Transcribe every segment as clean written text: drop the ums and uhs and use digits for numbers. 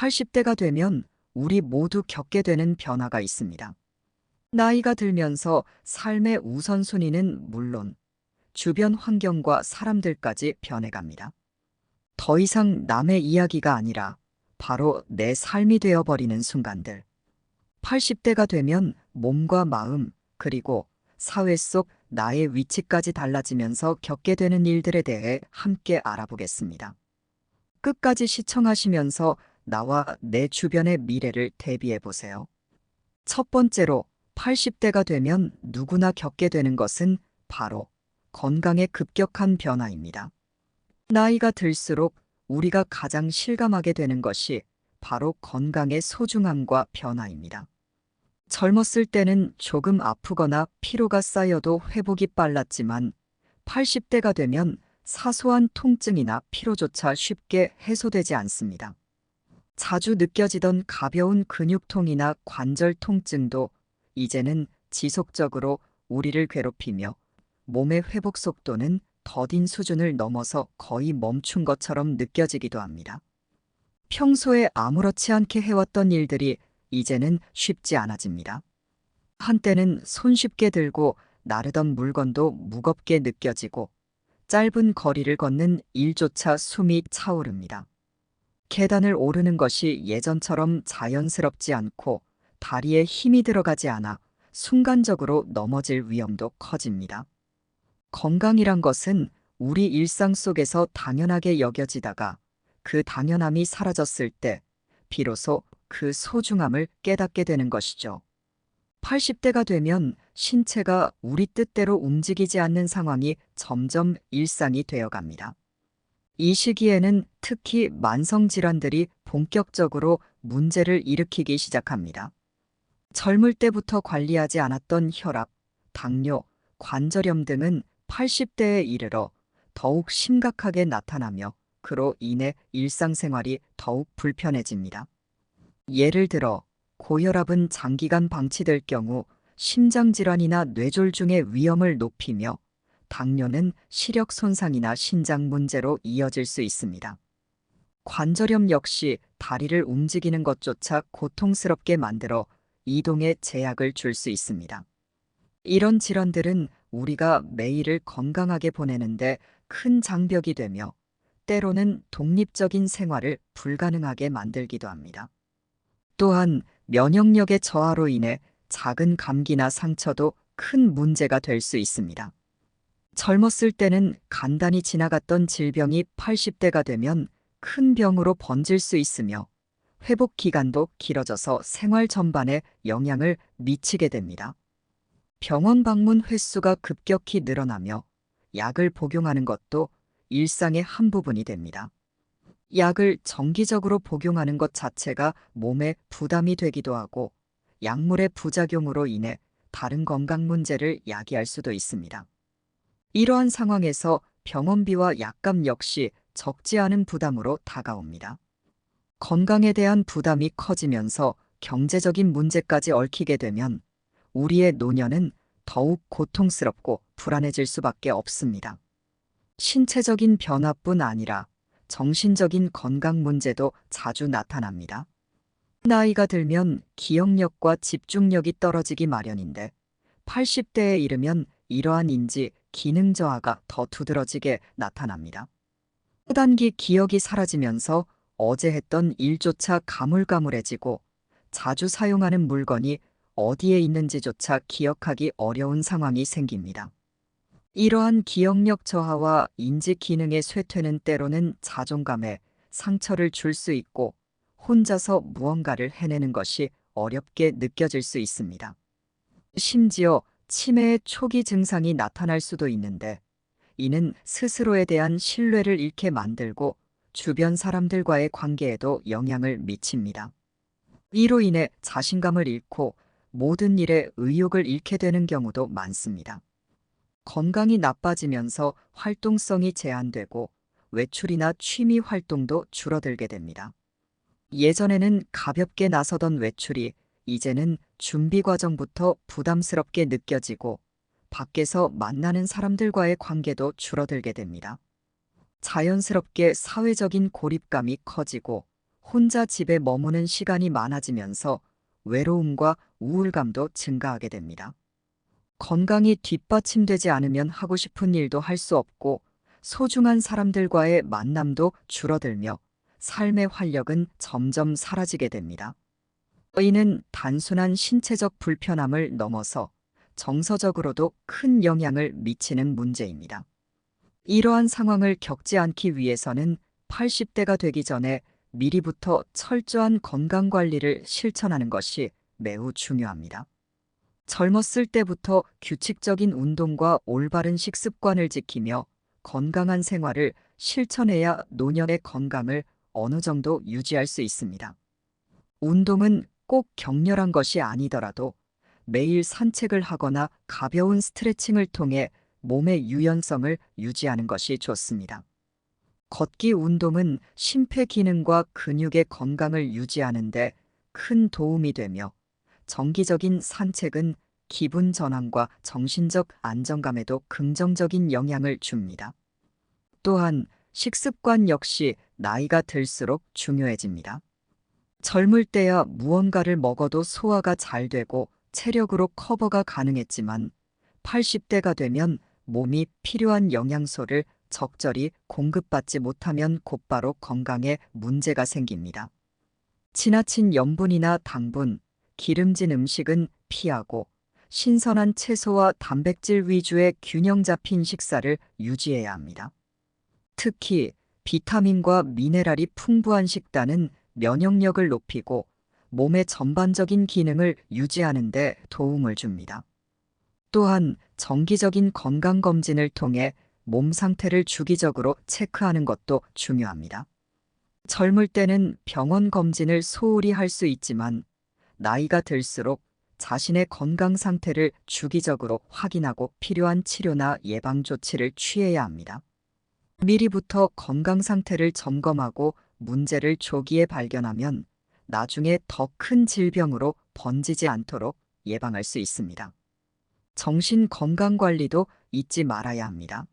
80대가 되면 우리 모두 겪게 되는 변화가 있습니다. 나이가 들면서 삶의 우선순위는 물론 주변 환경과 사람들까지 변해갑니다. 더 이상 남의 이야기가 아니라 바로 내 삶이 되어버리는 순간들. 80대가 되면 몸과 마음, 그리고 사회 속 나의 위치까지 달라지면서 겪게 되는 일들에 대해 함께 알아보겠습니다. 끝까지 시청하시면서 나와 내 주변의 미래를 대비해 보세요. 첫 번째로 80대가 되면 누구나 겪게 되는 것은 바로 건강의 급격한 변화입니다. 나이가 들수록 우리가 가장 실감하게 되는 것이 바로 건강의 소중함과 변화입니다. 젊었을 때는 조금 아프거나 피로가 쌓여도 회복이 빨랐지만 80대가 되면 사소한 통증이나 피로조차 쉽게 해소되지 않습니다. 자주 느껴지던 가벼운 근육통이나 관절 통증도 이제는 지속적으로 우리를 괴롭히며 몸의 회복 속도는 더딘 수준을 넘어서 거의 멈춘 것처럼 느껴지기도 합니다. 평소에 아무렇지 않게 해왔던 일들이 이제는 쉽지 않아집니다. 한때는 손쉽게 들고 나르던 물건도 무겁게 느껴지고 짧은 거리를 걷는 일조차 숨이 차오릅니다. 계단을 오르는 것이 예전처럼 자연스럽지 않고 다리에 힘이 들어가지 않아 순간적으로 넘어질 위험도 커집니다. 건강이란 것은 우리 일상 속에서 당연하게 여겨지다가 그 당연함이 사라졌을 때 비로소 그 소중함을 깨닫게 되는 것이죠. 80대가 되면 신체가 우리 뜻대로 움직이지 않는 상황이 점점 일상이 되어갑니다. 이 시기에는 특히 만성질환들이 본격적으로 문제를 일으키기 시작합니다. 젊을 때부터 관리하지 않았던 혈압, 당뇨, 관절염 등은 80대에 이르러 더욱 심각하게 나타나며 그로 인해 일상생활이 더욱 불편해집니다. 예를 들어 고혈압은 장기간 방치될 경우 심장질환이나 뇌졸중의 위험을 높이며 당뇨는 시력 손상이나 신장 문제로 이어질 수 있습니다. 관절염 역시 다리를 움직이는 것조차 고통스럽게 만들어 이동에 제약을 줄 수 있습니다. 이런 질환들은 우리가 매일을 건강하게 보내는데 큰 장벽이 되며 때로는 독립적인 생활을 불가능하게 만들기도 합니다. 또한 면역력의 저하로 인해 작은 감기나 상처도 큰 문제가 될 수 있습니다. 젊었을 때는 간단히 지나갔던 질병이 80대가 되면 큰 병으로 번질 수 있으며 회복 기간도 길어져서 생활 전반에 영향을 미치게 됩니다. 병원 방문 횟수가 급격히 늘어나며 약을 복용하는 것도 일상의 한 부분이 됩니다. 약을 정기적으로 복용하는 것 자체가 몸에 부담이 되기도 하고 약물의 부작용으로 인해 다른 건강 문제를 야기할 수도 있습니다. 이러한 상황에서 병원비와 약값 역시 적지 않은 부담으로 다가옵니다. 건강에 대한 부담이 커지면서 경제적인 문제까지 얽히게 되면 우리의 노년은 더욱 고통스럽고 불안해질 수밖에 없습니다. 신체적인 변화뿐 아니라 정신적인 건강 문제도 자주 나타납니다. 나이가 들면 기억력과 집중력이 떨어지기 마련인데 80대에 이르면 이러한 인지, 기능 저하가 더 두드러지게 나타납니다. 초단기 기억이 사라지면서 어제 했던 일조차 가물가물해지고 자주 사용하는 물건이 어디에 있는지조차 기억하기 어려운 상황이 생깁니다. 이러한 기억력 저하와 인지 기능의 쇠퇴는 때로는 자존감에 상처를 줄 수 있고 혼자서 무언가를 해내는 것이 어렵게 느껴질 수 있습니다. 심지어 치매의 초기 증상이 나타날 수도 있는데 이는 스스로에 대한 신뢰를 잃게 만들고 주변 사람들과의 관계에도 영향을 미칩니다. 이로 인해 자신감을 잃고 모든 일에 의욕을 잃게 되는 경우도 많습니다. 건강이 나빠지면서 활동성이 제한되고 외출이나 취미 활동도 줄어들게 됩니다. 예전에는 가볍게 나서던 외출이 이제는 준비 과정부터 부담스럽게 느껴지고 밖에서 만나는 사람들과의 관계도 줄어들게 됩니다. 자연스럽게 사회적인 고립감이 커지고 혼자 집에 머무는 시간이 많아지면서 외로움과 우울감도 증가하게 됩니다. 건강이 뒷받침되지 않으면 하고 싶은 일도 할 수 없고 소중한 사람들과의 만남도 줄어들며 삶의 활력은 점점 사라지게 됩니다. 이는 단순한 신체적 불편함을 넘어서 정서적으로도 큰 영향을 미치는 문제입니다. 이러한 상황을 겪지 않기 위해서는 80대가 되기 전에 미리부터 철저한 건강 관리를 실천하는 것이 매우 중요합니다. 젊었을 때부터 규칙적인 운동과 올바른 식습관을 지키며 건강한 생활을 실천해야 노년의 건강을 어느 정도 유지할 수 있습니다. 운동은 꼭 격렬한 것이 아니더라도 매일 산책을 하거나 가벼운 스트레칭을 통해 몸의 유연성을 유지하는 것이 좋습니다. 걷기 운동은 심폐 기능과 근육의 건강을 유지하는 데 큰 도움이 되며 정기적인 산책은 기분 전환과 정신적 안정감에도 긍정적인 영향을 줍니다. 또한 식습관 역시 나이가 들수록 중요해집니다. 젊을 때야 무언가를 먹어도 소화가 잘 되고 체력으로 커버가 가능했지만 80대가 되면 몸이 필요한 영양소를 적절히 공급받지 못하면 곧바로 건강에 문제가 생깁니다. 지나친 염분이나 당분, 기름진 음식은 피하고 신선한 채소와 단백질 위주의 균형 잡힌 식사를 유지해야 합니다. 특히 비타민과 미네랄이 풍부한 식단은 면역력을 높이고 몸의 전반적인 기능을 유지하는 데 도움을 줍니다. 또한 정기적인 건강검진을 통해 몸 상태를 주기적으로 체크하는 것도 중요합니다. 젊을 때는 병원 검진을 소홀히 할 수 있지만 나이가 들수록 자신의 건강 상태를 주기적으로 확인하고 필요한 치료나 예방 조치를 취해야 합니다. 미리부터 건강 상태를 점검하고 문제를 조기에 발견하면 나중에 더 큰 질병으로 번지지 않도록 예방할 수 있습니다. 정신 건강 관리도 잊지 말아야 합니다.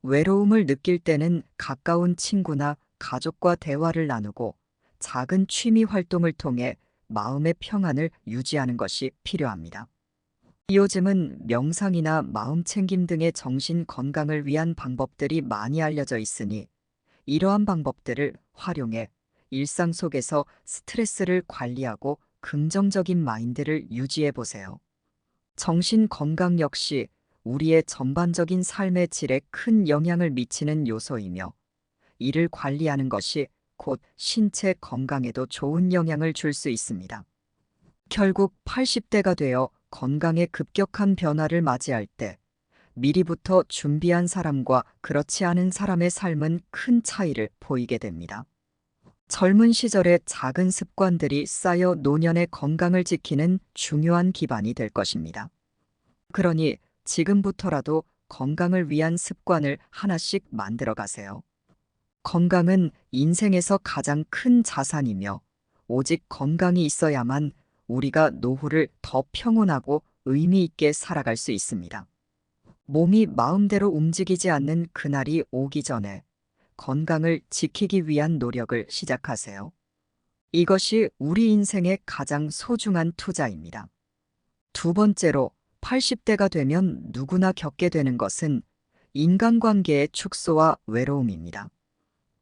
외로움을 느낄 때는 가까운 친구나 가족과 대화를 나누고 작은 취미 활동을 통해 마음의 평안을 유지하는 것이 필요합니다. 요즘은 명상이나 마음 챙김 등의 정신 건강을 위한 방법들이 많이 알려져 있으니 이러한 방법들을 활용해 일상 속에서 스트레스를 관리하고 긍정적인 마인드를 유지해 보세요. 정신 건강 역시 우리의 전반적인 삶의 질에 큰 영향을 미치는 요소이며 이를 관리하는 것이 곧 신체 건강에도 좋은 영향을 줄 수 있습니다. 결국 80대가 되어 건강에 급격한 변화를 맞이할 때 미리부터 준비한 사람과 그렇지 않은 사람의 삶은 큰 차이를 보이게 됩니다. 젊은 시절의 작은 습관들이 쌓여 노년의 건강을 지키는 중요한 기반이 될 것입니다. 그러니 지금부터라도 건강을 위한 습관을 하나씩 만들어 가세요. 건강은 인생에서 가장 큰 자산이며 오직 건강이 있어야만 우리가 노후를 더 평온하고 의미 있게 살아갈 수 있습니다. 몸이 마음대로 움직이지 않는 그날이 오기 전에 건강을 지키기 위한 노력을 시작하세요. 이것이 우리 인생의 가장 소중한 투자입니다. 두 번째로 80대가 되면 누구나 겪게 되는 것은 인간관계의 축소와 외로움입니다.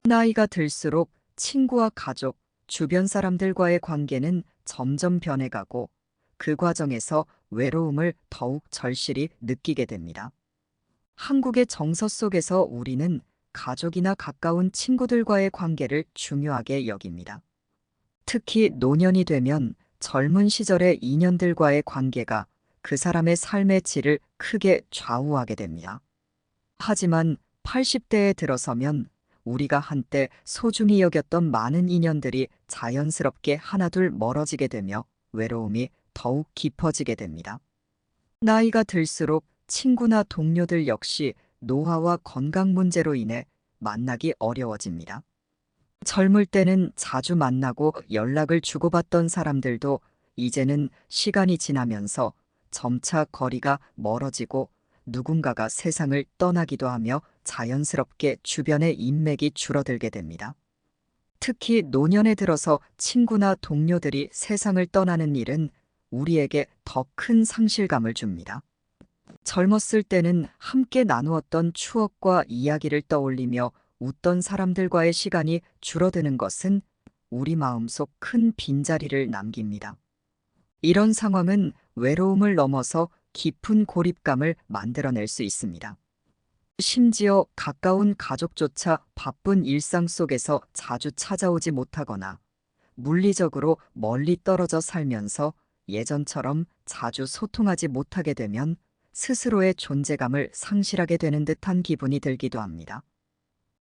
나이가 들수록 친구와 가족, 주변 사람들과의 관계는 점점 변해가고 그 과정에서 외로움을 더욱 절실히 느끼게 됩니다. 한국의 정서 속에서 우리는 가족이나 가까운 친구들과의 관계를 중요하게 여깁니다. 특히 노년이 되면 젊은 시절의 인연들과의 관계가 그 사람의 삶의 질을 크게 좌우하게 됩니다. 하지만 80대에 들어서면 우리가 한때 소중히 여겼던 많은 인연들이 자연스럽게 하나둘 멀어지게 되며 외로움이 더욱 깊어지게 됩니다. 나이가 들수록 친구나 동료들 역시 노화와 건강 문제로 인해 만나기 어려워집니다. 젊을 때는 자주 만나고 연락을 주고받던 사람들도 이제는 시간이 지나면서 점차 거리가 멀어지고 누군가가 세상을 떠나기도 하며 자연스럽게 주변의 인맥이 줄어들게 됩니다. 특히 노년에 들어서 친구나 동료들이 세상을 떠나는 일은 우리에게 더 큰 상실감을 줍니다. 젊었을 때는 함께 나누었던 추억과 이야기를 떠올리며 웃던 사람들과의 시간이 줄어드는 것은 우리 마음속 큰 빈자리를 남깁니다. 이런 상황은 외로움을 넘어서 깊은 고립감을 만들어낼 수 있습니다. 심지어 가까운 가족조차 바쁜 일상 속에서 자주 찾아오지 못하거나 물리적으로 멀리 떨어져 살면서 예전처럼 자주 소통하지 못하게 되면 스스로의 존재감을 상실하게 되는 듯한 기분이 들기도 합니다.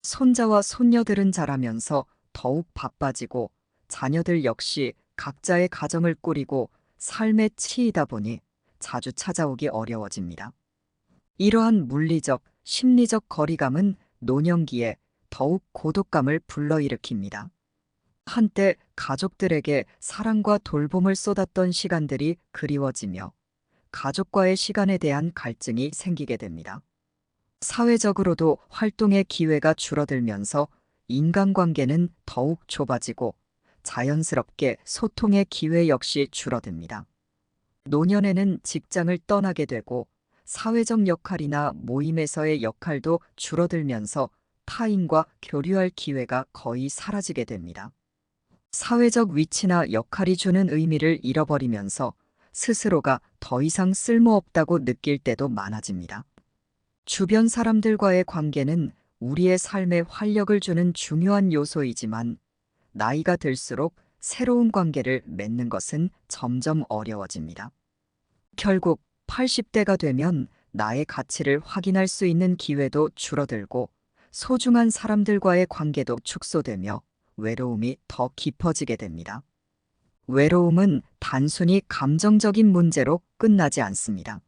손자와 손녀들은 자라면서 더욱 바빠지고 자녀들 역시 각자의 가정을 꾸리고 삶에 치이다 보니 자주 찾아오기 어려워집니다. 이러한 물리적, 심리적 거리감은 노년기에 더욱 고독감을 불러일으킵니다. 한때 가족들에게 사랑과 돌봄을 쏟았던 시간들이 그리워지며 가족과의 시간에 대한 갈증이 생기게 됩니다. 사회적으로도 활동의 기회가 줄어들면서 인간관계는 더욱 좁아지고 자연스럽게 소통의 기회 역시 줄어듭니다. 노년에는 직장을 떠나게 되고 사회적 역할이나 모임에서의 역할도 줄어들면서 타인과 교류할 기회가 거의 사라지게 됩니다. 사회적 위치나 역할이 주는 의미를 잃어버리면서 스스로가 더 이상 쓸모없다고 느낄 때도 많아집니다. 주변 사람들과의 관계는 우리의 삶에 활력을 주는 중요한 요소이지만 나이가 들수록 새로운 관계를 맺는 것은 점점 어려워집니다. 결국 80대가 되면 나의 가치를 확인할 수 있는 기회도 줄어들고 소중한 사람들과의 관계도 축소되며 외로움이 더 깊어지게 됩니다. 외로움은 단순히 감정적인 문제로 끝나지 않습니다.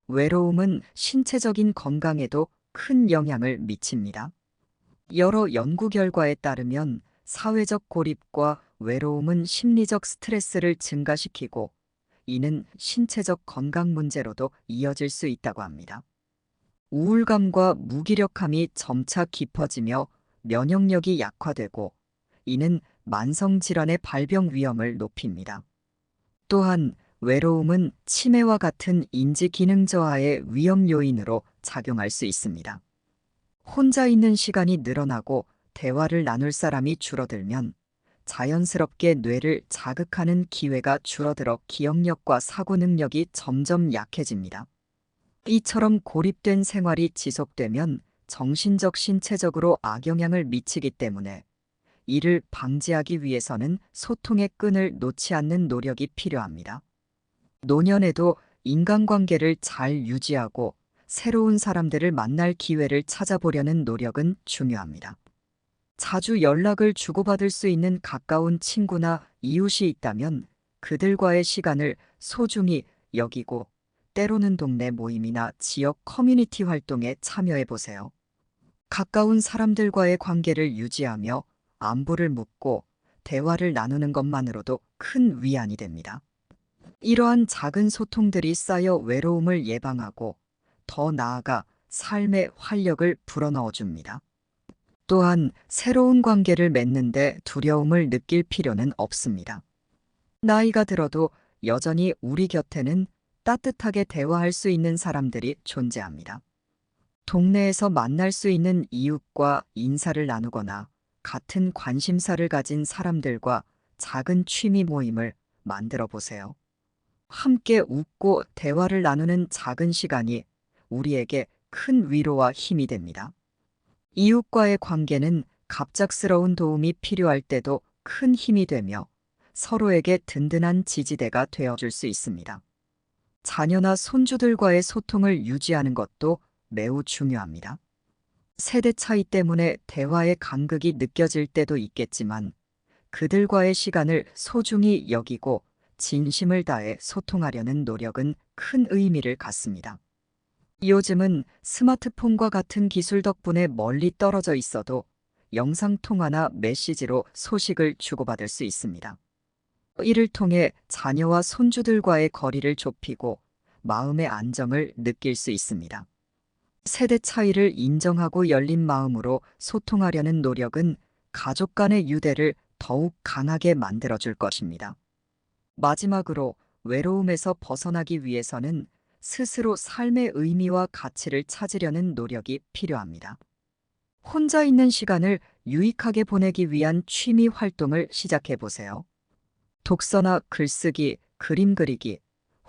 외로움은 신체적인 건강에도 큰 영향을 미칩니다. 여러 연구 결과에 따르면 사회적 고립과 외로움은 심리적 스트레스를 증가시키고 이는 신체적 건강 문제로도 이어질 수 있다고 합니다. 우울감과 무기력함이 점차 깊어지며 면역력이 약화되고 이는 만성질환의 발병 위험을 높입니다. 또한 외로움은 치매와 같은 인지 기능 저하의 위험 요인으로 작용할 수 있습니다. 혼자 있는 시간이 늘어나고 대화를 나눌 사람이 줄어들면 자연스럽게 뇌를 자극하는 기회가 줄어들어 기억력과 사고 능력이 점점 약해집니다. 이처럼 고립된 생활이 지속되면 정신적, 신체적으로 악영향을 미치기 때문에 이를 방지하기 위해서는 소통의 끈을 놓지 않는 노력이 필요합니다. 노년에도 인간관계를 잘 유지하고 새로운 사람들을 만날 기회를 찾아보려는 노력은 중요합니다. 자주 연락을 주고받을 수 있는 가까운 친구나 이웃이 있다면 그들과의 시간을 소중히 여기고 때로는 동네 모임이나 지역 커뮤니티 활동에 참여해 보세요. 가까운 사람들과의 관계를 유지하며 안부를 묻고 대화를 나누는 것만으로도 큰 위안이 됩니다. 이러한 작은 소통들이 쌓여 외로움을 예방하고 더 나아가 삶의 활력을 불어넣어 줍니다. 또한 새로운 관계를 맺는데 두려움을 느낄 필요는 없습니다. 나이가 들어도 여전히 우리 곁에는 따뜻하게 대화할 수 있는 사람들이 존재합니다. 동네에서 만날 수 있는 이웃과 인사를 나누거나 같은 관심사를 가진 사람들과 작은 취미 모임을 만들어 보세요. 함께 웃고 대화를 나누는 작은 시간이 우리에게 큰 위로와 힘이 됩니다. 이웃과의 관계는 갑작스러운 도움이 필요할 때도 큰 힘이 되며 서로에게 든든한 지지대가 되어줄 수 있습니다. 자녀나 손주들과의 소통을 유지하는 것도 매우 중요합니다. 세대 차이 때문에 대화의 간극이 느껴질 때도 있겠지만 그들과의 시간을 소중히 여기고 진심을 다해 소통하려는 노력은 큰 의미를 갖습니다. 요즘은 스마트폰과 같은 기술 덕분에 멀리 떨어져 있어도 영상통화나 메시지로 소식을 주고받을 수 있습니다. 이를 통해 자녀와 손주들과의 거리를 좁히고 마음의 안정을 느낄 수 있습니다. 세대 차이를 인정하고 열린 마음으로 소통하려는 노력은 가족 간의 유대를 더욱 강하게 만들어줄 것입니다. 마지막으로 외로움에서 벗어나기 위해서는 스스로 삶의 의미와 가치를 찾으려는 노력이 필요합니다. 혼자 있는 시간을 유익하게 보내기 위한 취미 활동을 시작해 보세요. 독서나 글쓰기, 그림 그리기,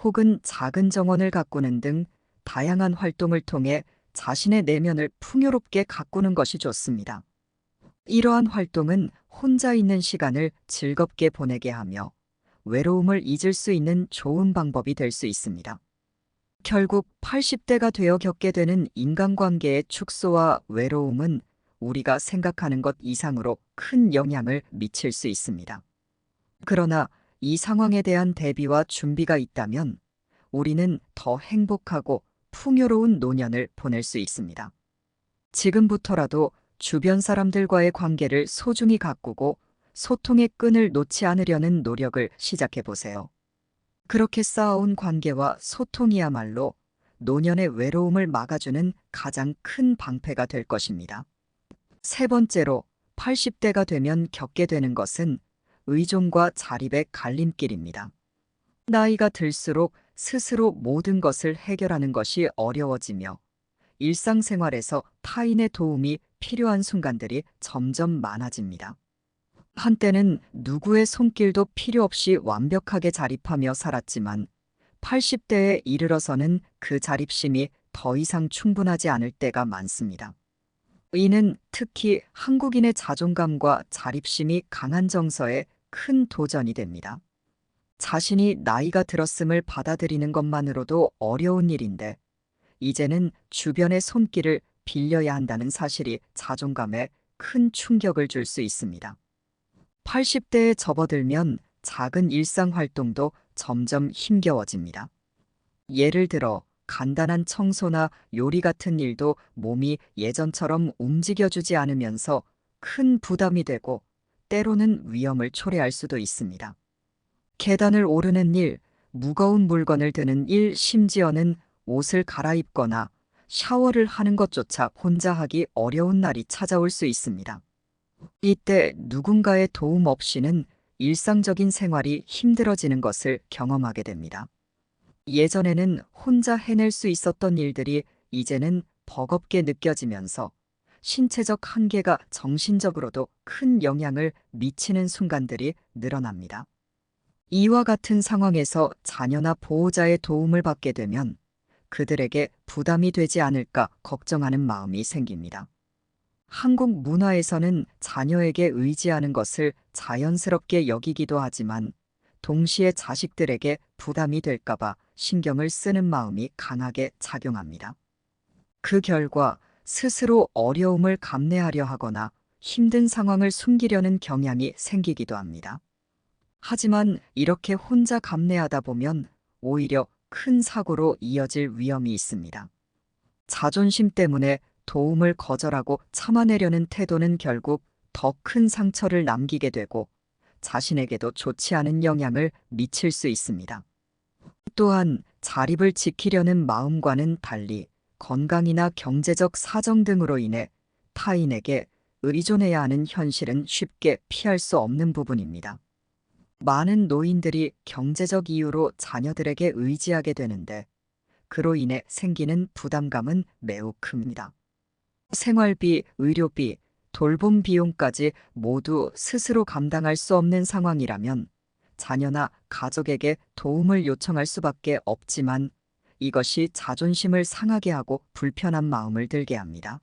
혹은 작은 정원을 가꾸는 등 다양한 활동을 통해 자신의 내면을 풍요롭게 가꾸는 것이 좋습니다. 이러한 활동은 혼자 있는 시간을 즐겁게 보내게 하며 외로움을 잊을 수 있는 좋은 방법이 될 수 있습니다. 결국 80대가 되어 겪게 되는 인간관계의 축소와 외로움은 우리가 생각하는 것 이상으로 큰 영향을 미칠 수 있습니다. 그러나 이 상황에 대한 대비와 준비가 있다면 우리는 더 행복하고 풍요로운 노년을 보낼 수 있습니다. 지금부터라도 주변 사람들과의 관계를 소중히 가꾸고 소통의 끈을 놓지 않으려는 노력을 시작해 보세요. 그렇게 쌓아온 관계와 소통이야말로 노년의 외로움을 막아주는 가장 큰 방패가 될 것입니다. 세 번째로 80대가 되면 겪게 되는 것은 의존과 자립의 갈림길입니다. 나이가 들수록 스스로 모든 것을 해결하는 것이 어려워지며 일상생활에서 타인의 도움이 필요한 순간들이 점점 많아집니다. 한때는 누구의 손길도 필요 없이 완벽하게 자립하며 살았지만 80대에 이르러서는 그 자립심이 더 이상 충분하지 않을 때가 많습니다. 이는 특히 한국인의 자존감과 자립심이 강한 정서에 큰 도전이 됩니다. 자신이 나이가 들었음을 받아들이는 것만으로도 어려운 일인데 이제는 주변의 손길을 빌려야 한다는 사실이 자존감에 큰 충격을 줄 수 있습니다. 80대에 접어들면 작은 일상 활동도 점점 힘겨워집니다. 예를 들어 간단한 청소나 요리 같은 일도 몸이 예전처럼 움직여주지 않으면서 큰 부담이 되고 때로는 위험을 초래할 수도 있습니다. 계단을 오르는 일, 무거운 물건을 드는 일, 심지어는 옷을 갈아입거나 샤워를 하는 것조차 혼자 하기 어려운 날이 찾아올 수 있습니다. 이때 누군가의 도움 없이는 일상적인 생활이 힘들어지는 것을 경험하게 됩니다. 예전에는 혼자 해낼 수 있었던 일들이 이제는 버겁게 느껴지면서 신체적 한계가 정신적으로도 큰 영향을 미치는 순간들이 늘어납니다. 이와 같은 상황에서 자녀나 보호자의 도움을 받게 되면 그들에게 부담이 되지 않을까 걱정하는 마음이 생깁니다. 한국 문화에서는 자녀에게 의지하는 것을 자연스럽게 여기기도 하지만 동시에 자식들에게 부담이 될까봐 신경을 쓰는 마음이 강하게 작용합니다. 그 결과 스스로 어려움을 감내하려 하거나 힘든 상황을 숨기려는 경향이 생기기도 합니다. 하지만 이렇게 혼자 감내하다 보면 오히려 큰 사고로 이어질 위험이 있습니다. 자존심 때문에 도움을 거절하고 참아내려는 태도는 결국 더 큰 상처를 남기게 되고 자신에게도 좋지 않은 영향을 미칠 수 있습니다. 또한 자립을 지키려는 마음과는 달리 건강이나 경제적 사정 등으로 인해 타인에게 의존해야 하는 현실은 쉽게 피할 수 없는 부분입니다. 많은 노인들이 경제적 이유로 자녀들에게 의지하게 되는데 그로 인해 생기는 부담감은 매우 큽니다. 생활비, 의료비, 돌봄 비용까지 모두 스스로 감당할 수 없는 상황이라면 자녀나 가족에게 도움을 요청할 수밖에 없지만 이것이 자존심을 상하게 하고 불편한 마음을 들게 합니다.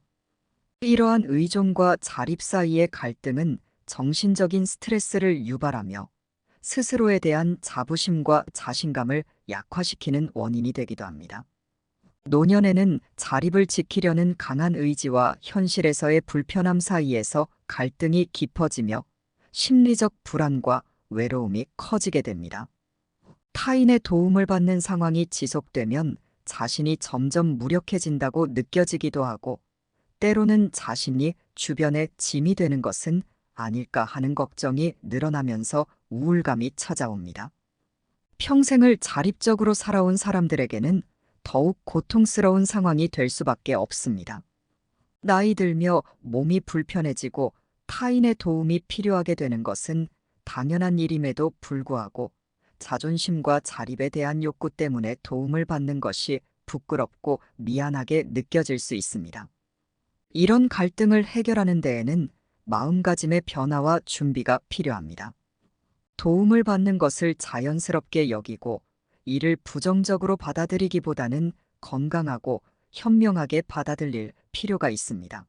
이러한 의존과 자립 사이의 갈등은 정신적인 스트레스를 유발하며 스스로에 대한 자부심과 자신감을 약화시키는 원인이 되기도 합니다. 노년에는 자립을 지키려는 강한 의지와 현실에서의 불편함 사이에서 갈등이 깊어지며 심리적 불안과 외로움이 커지게 됩니다. 타인의 도움을 받는 상황이 지속되면 자신이 점점 무력해진다고 느껴지기도 하고 때로는 자신이 주변의 짐이 되는 것은 아닐까 하는 걱정이 늘어나면서 우울감이 찾아옵니다. 평생을 자립적으로 살아온 사람들에게는 더욱 고통스러운 상황이 될 수밖에 없습니다. 나이 들며 몸이 불편해지고 타인의 도움이 필요하게 되는 것은 당연한 일임에도 불구하고 자존심과 자립에 대한 욕구 때문에 도움을 받는 것이 부끄럽고 미안하게 느껴질 수 있습니다. 이런 갈등을 해결하는 데에는 마음가짐의 변화와 준비가 필요합니다. 도움을 받는 것을 자연스럽게 여기고 이를 부정적으로 받아들이기보다는 건강하고 현명하게 받아들일 필요가 있습니다.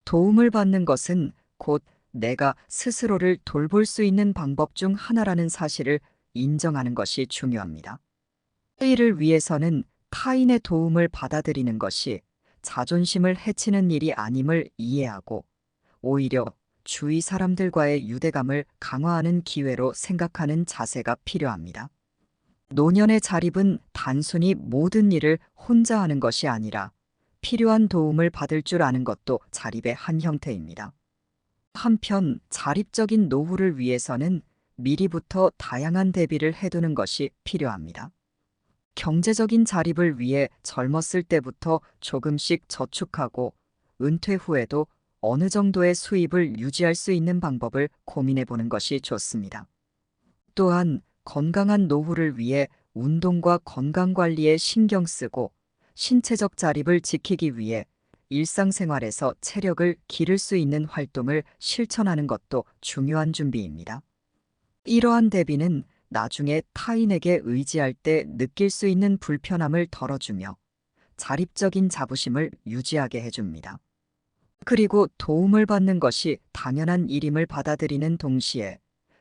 도움을 받는 것은 곧 내가 스스로를 돌볼 수 있는 방법 중 하나라는 사실을 인정하는 것이 중요합니다. 이를 위해서는 타인의 도움을 받아들이는 것이 자존심을 해치는 일이 아님을 이해하고 오히려 주위 사람들과의 유대감을 강화하는 기회로 생각하는 자세가 필요합니다. 노년의 자립은 단순히 모든 일을 혼자 하는 것이 아니라 필요한 도움을 받을 줄 아는 것도 자립의 한 형태입니다. 한편 자립적인 노후를 위해서는 미리부터 다양한 대비를 해두는 것이 필요합니다. 경제적인 자립을 위해 젊었을 때부터 조금씩 저축하고 은퇴 후에도 어느 정도의 수입을 유지할 수 있는 방법을 고민해 보는 것이 좋습니다. 또한 건강한 노후를 위해 운동과 건강 관리에 신경 쓰고 신체적 자립을 지키기 위해 일상생활에서 체력을 기를 수 있는 활동을 실천하는 것도 중요한 준비입니다. 이러한 대비는 나중에 타인에게 의지할 때 느낄 수 있는 불편함을 덜어주며 자립적인 자부심을 유지하게 해줍니다. 그리고 도움을 받는 것이 당연한 일임을 받아들이는 동시에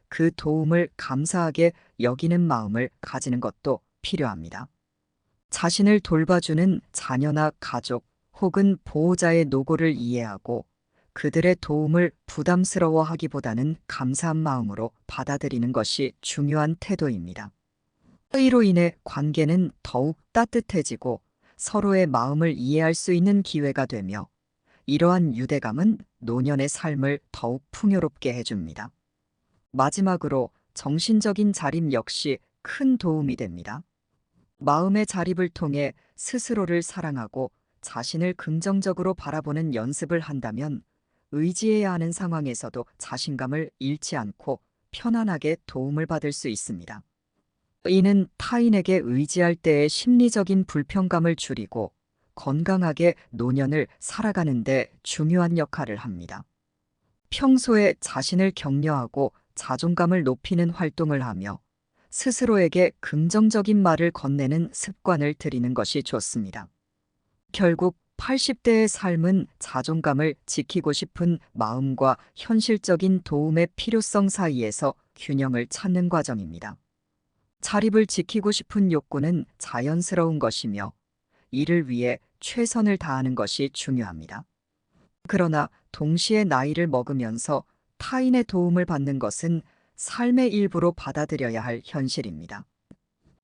그 도움을 감사하게 여기는 마음을 가지는 것도 필요합니다. 자신을 돌봐주는 자녀나 가족 혹은 보호자의 노고를 이해하고 그들의 도움을 부담스러워하기보다는 감사한 마음으로 받아들이는 것이 중요한 태도입니다. 이로 인해 관계는 더욱 따뜻해지고 서로의 마음을 이해할 수 있는 기회가 되며 이러한 유대감은 노년의 삶을 더욱 풍요롭게 해줍니다. 마지막으로 정신적인 자립 역시 큰 도움이 됩니다. 마음의 자립을 통해 스스로를 사랑하고 자신을 긍정적으로 바라보는 연습을 한다면 의지해야 하는 상황에서도 자신감을 잃지 않고 편안하게 도움을 받을 수 있습니다. 이는 타인에게 의지할 때의 심리적인 불편감을 줄이고 건강하게 노년을 살아가는 데 중요한 역할을 합니다. 평소에 자신을 격려하고 자존감을 높이는 활동을 하며 스스로에게 긍정적인 말을 건네는 습관을 들이는 것이 좋습니다. 결국 80대의 삶은 자존감을 지키고 싶은 마음과 현실적인 도움의 필요성 사이에서 균형을 찾는 과정입니다. 자립을 지키고 싶은 욕구는 자연스러운 것이며 이를 위해 최선을 다하는 것이 중요합니다. 그러나 동시에 나이를 먹으면서 타인의 도움을 받는 것은 삶의 일부로 받아들여야 할 현실입니다.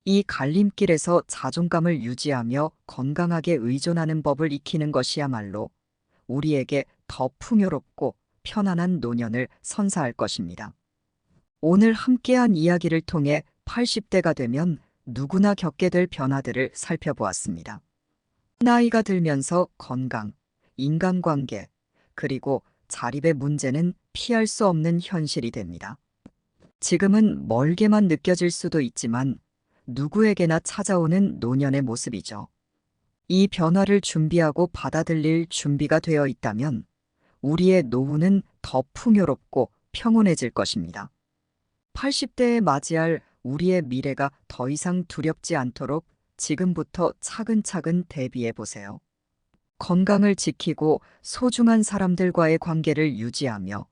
이 갈림길에서 자존감을 유지하며 건강하게 의존하는 법을 익히는 것이야말로 우리에게 더 풍요롭고 편안한 노년을 선사할 것입니다. 오늘 함께한 이야기를 통해 80대가 되면 누구나 겪게 될 변화들을 살펴보았습니다. 나이가 들면서 건강, 인간관계, 그리고 자립의 문제는 피할 수 없는 현실이 됩니다. 지금은 멀게만 느껴질 수도 있지만 누구에게나 찾아오는 노년의 모습이죠. 이 변화를 준비하고 받아들일 준비가 되어 있다면 우리의 노후는 더 풍요롭고 평온해질 것입니다. 80대에 맞이할 우리의 미래가 더 이상 두렵지 않도록 지금부터 차근차근 대비해 보세요. 건강을 지키고 소중한 사람들과의 관계를 유지하며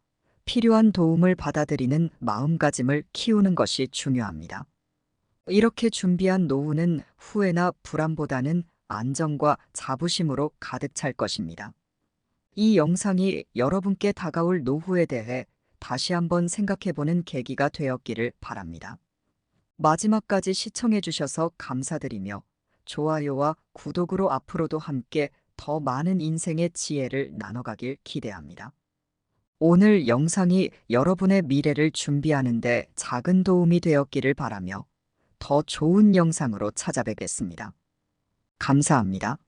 필요한 도움을 받아들이는 마음가짐을 키우는 것이 중요합니다. 이렇게 준비한 노후는 후회나 불안보다는 안정과 자부심으로 가득 찰 것입니다. 이 영상이 여러분께 다가올 노후에 대해 다시 한번 생각해보는 계기가 되었기를 바랍니다. 마지막까지 시청해 주셔서 감사드리며 좋아요와 구독으로 앞으로도 함께 더 많은 인생의 지혜를 나눠가길 기대합니다. 오늘 영상이 여러분의 미래를 준비하는 데 작은 도움이 되었기를 바라며 더 좋은 영상으로 찾아뵙겠습니다. 감사합니다.